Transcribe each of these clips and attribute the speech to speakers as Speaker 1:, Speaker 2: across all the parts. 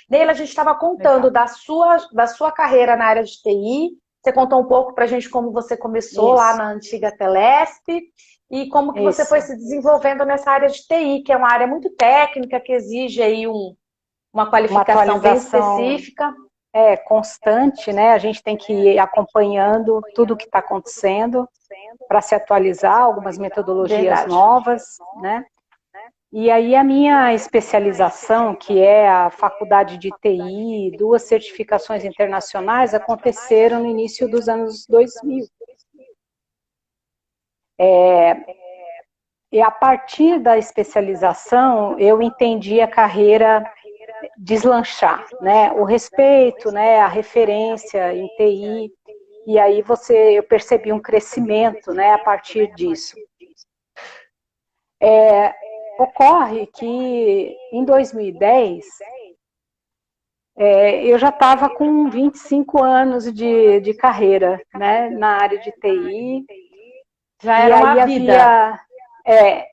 Speaker 1: Neila, a gente estava contando
Speaker 2: Legal.
Speaker 1: da sua carreira na área de TI. Você contou um pouco para a gente como você começou lá
Speaker 2: Isso,
Speaker 1: na antiga Telesp e como que você foi
Speaker 2: isso.
Speaker 1: se desenvolvendo nessa área de TI, que é uma área muito técnica, que exige aí uma
Speaker 2: Uma
Speaker 1: qualificação bem
Speaker 2: atualização
Speaker 1: específica.
Speaker 2: constante, né? A gente tem que ir acompanhando tudo o que está acontecendo para se atualizar, algumas metodologias
Speaker 1: Verdade.
Speaker 2: novas, né? E aí a minha especialização, que é a faculdade de TI, duas certificações internacionais, aconteceram no início dos anos 2000. E a partir da especialização, eu entendi a carreira deslanchar, né? O respeito, né? A referência em TI. E aí eu percebi um crescimento, né? A partir disso. Ocorre que em 2010 eu já estava com 25 anos de carreira, né? Na área de TI.
Speaker 1: Já
Speaker 2: E
Speaker 1: era
Speaker 2: aí
Speaker 1: uma vida.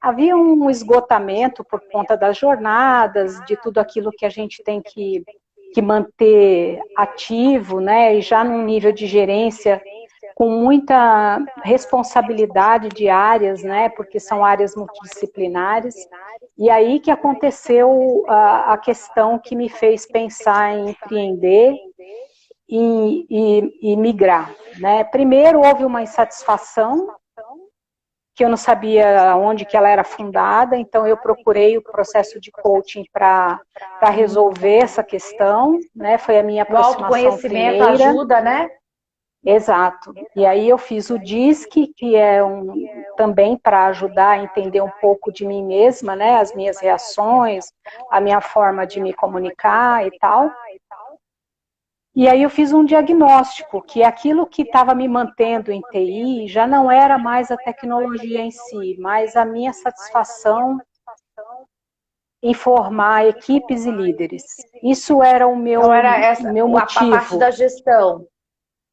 Speaker 2: havia um esgotamento por conta das jornadas, de tudo aquilo que a gente tem que manter ativo, né? E já num nível de gerência com muita responsabilidade de áreas, né? Porque são áreas multidisciplinares. E aí que aconteceu a questão que me fez pensar em empreender e migrar, né? Primeiro houve uma insatisfação que eu não sabia onde que ela era fundada, então eu procurei o processo de coaching para resolver essa questão, né? Foi a minha
Speaker 1: O
Speaker 2: aproximação
Speaker 1: autoconhecimento
Speaker 2: primeira,
Speaker 1: ajuda, né?
Speaker 2: exato. E aí eu fiz o DISC, que é também para ajudar a entender um pouco de mim mesma, né? As minhas reações, a minha forma de me comunicar e tal. E aí eu fiz um diagnóstico, que aquilo que estava me mantendo em TI já não era mais a tecnologia em si, mas a minha satisfação em formar equipes e líderes. Isso era o
Speaker 1: Então
Speaker 2: meu,
Speaker 1: era
Speaker 2: o
Speaker 1: essa
Speaker 2: meu
Speaker 1: a parte
Speaker 2: motivo.
Speaker 1: da gestão.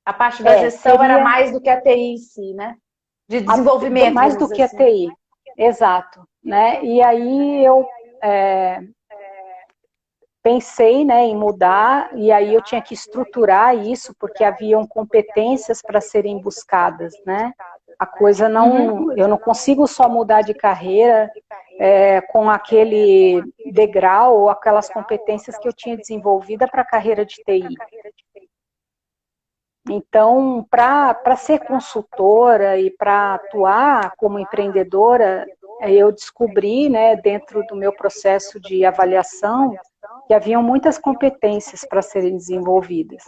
Speaker 1: A parte da gestão era
Speaker 2: Seria
Speaker 1: mais do que a TI em si, né? De desenvolvimento,
Speaker 2: mais
Speaker 1: vamos
Speaker 2: do
Speaker 1: dizer
Speaker 2: que a
Speaker 1: assim.
Speaker 2: TI. Exato. Né? E aí eu é, pensei, né, em mudar, e aí eu tinha que estruturar isso, porque haviam competências para serem buscadas, né? A coisa
Speaker 1: Uhum.
Speaker 2: não, eu não consigo só mudar de carreira com aquele degrau ou aquelas competências que eu tinha desenvolvida para a carreira de TI. Então, para ser consultora e para atuar como empreendedora, eu descobri, né, dentro do meu processo de avaliação, que haviam muitas competências para serem desenvolvidas.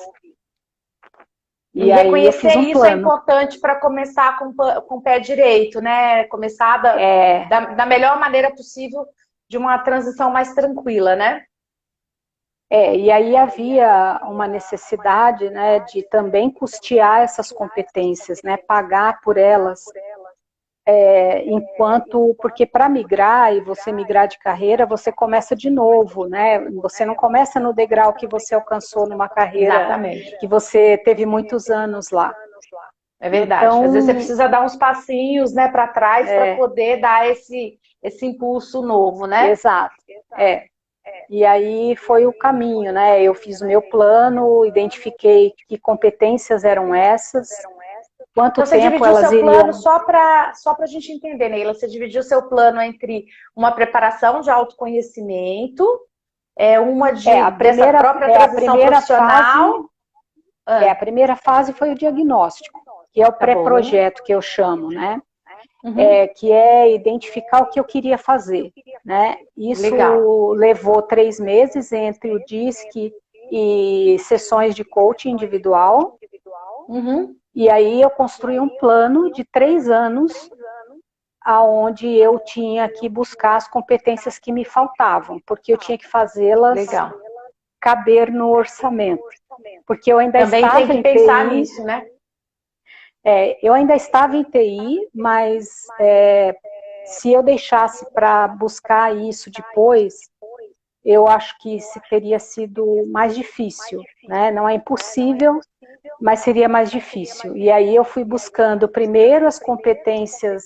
Speaker 1: E
Speaker 2: E aí eu
Speaker 1: reconhecer
Speaker 2: fiz um
Speaker 1: isso é
Speaker 2: plano.
Speaker 1: importante para começar com o pé direito, né? Começar
Speaker 2: É,
Speaker 1: da melhor maneira possível, de uma transição mais tranquila, né?
Speaker 2: e aí havia uma necessidade, né, de também custear essas competências, né, pagar por elas, porque para migrar e você migrar de carreira, você começa de novo, né? Você não começa no degrau que você alcançou numa carreira
Speaker 1: Exatamente.
Speaker 2: que você teve muitos anos lá.
Speaker 1: É verdade. Às vezes você
Speaker 2: Então,
Speaker 1: precisa dar uns passinhos, né, para trás para poder dar esse impulso novo, né?
Speaker 2: exato. É. E aí foi o caminho, né? Eu fiz o meu plano, identifiquei que competências eram essas, quanto
Speaker 1: Então você
Speaker 2: tempo
Speaker 1: dividiu o
Speaker 2: elas
Speaker 1: seu plano
Speaker 2: iriam.
Speaker 1: só para a gente entender, Neila. Você dividiu o seu plano entre uma preparação de autoconhecimento, uma dessa própria
Speaker 2: A
Speaker 1: transição
Speaker 2: primeira fase,
Speaker 1: profissional.
Speaker 2: a
Speaker 1: Ah,
Speaker 2: primeira fase foi o diagnóstico, que é o
Speaker 1: tá bom.
Speaker 2: pré-projeto que eu chamo, né?
Speaker 1: Uhum,
Speaker 2: Que é identificar o que eu queria fazer, né?
Speaker 1: legal.
Speaker 2: Isso levou 3 meses entre o DISC e sessões de coaching individual.
Speaker 1: Uhum,
Speaker 2: E aí eu construí um plano de 3 anos, aonde eu tinha que buscar as competências que me faltavam, porque eu tinha que fazê-las
Speaker 1: legal.
Speaker 2: caber no orçamento. Porque eu ainda
Speaker 1: Também tem
Speaker 2: estava
Speaker 1: que
Speaker 2: em
Speaker 1: pensar
Speaker 2: TI,
Speaker 1: nisso, né?
Speaker 2: mas se eu deixasse para buscar isso depois, eu acho que se teria sido mais difícil, né? Não é impossível, mas seria mais difícil. E aí eu fui buscando primeiro as competências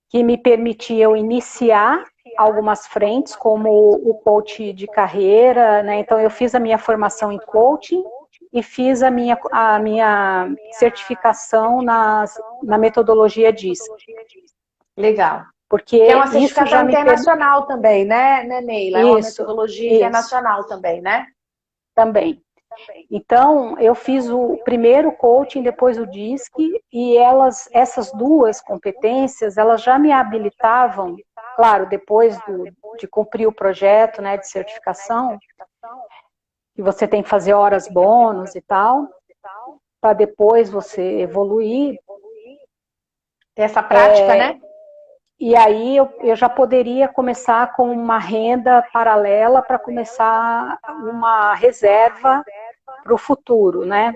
Speaker 2: que me permitiam iniciar algumas frentes, como o coach de carreira, né? Então eu fiz a minha formação em coaching e fiz a minha certificação na metodologia DISC.
Speaker 1: Legal.
Speaker 2: Porque
Speaker 1: que é uma
Speaker 2: isso
Speaker 1: certificação
Speaker 2: já me
Speaker 1: internacional também, né, Neila? É uma metodologia
Speaker 2: isso,
Speaker 1: internacional também, né?
Speaker 2: Também. Então, eu fiz o primeiro coaching, depois o DISC, e essas duas competências, elas já me habilitavam, claro, depois de cumprir o projeto, né, de certificação, que você tem que fazer horas bônus e tal, para depois você evoluir.
Speaker 1: Ter essa prática, né?
Speaker 2: E aí eu já poderia começar com uma renda paralela para começar uma reserva para o futuro, né?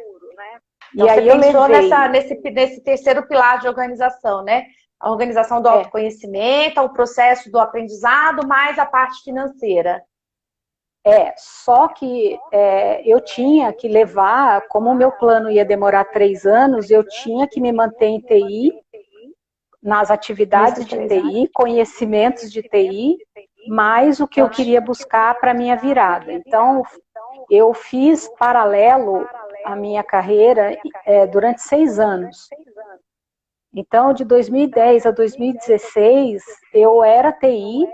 Speaker 1: Então,
Speaker 2: e aí
Speaker 1: você pensou
Speaker 2: levei...
Speaker 1: nesse terceiro pilar de organização, né? A organização do autoconhecimento, o processo do aprendizado, mais a parte financeira.
Speaker 2: Só que eu tinha que levar, como o meu plano ia demorar 3 anos, eu tinha que me manter em TI, nas atividades de TI, conhecimentos de TI, mais o que eu queria buscar para a minha virada. Então, eu fiz paralelo a minha carreira durante 6 anos. Então, de 2010 a 2016, eu era TI,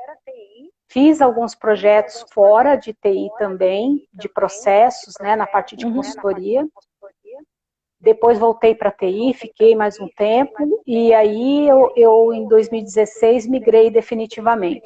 Speaker 2: fiz alguns projetos fora de TI também, de processos, né, na parte de consultoria. Depois voltei para a TI, fiquei mais um tempo, e aí eu em 2016 migrei definitivamente.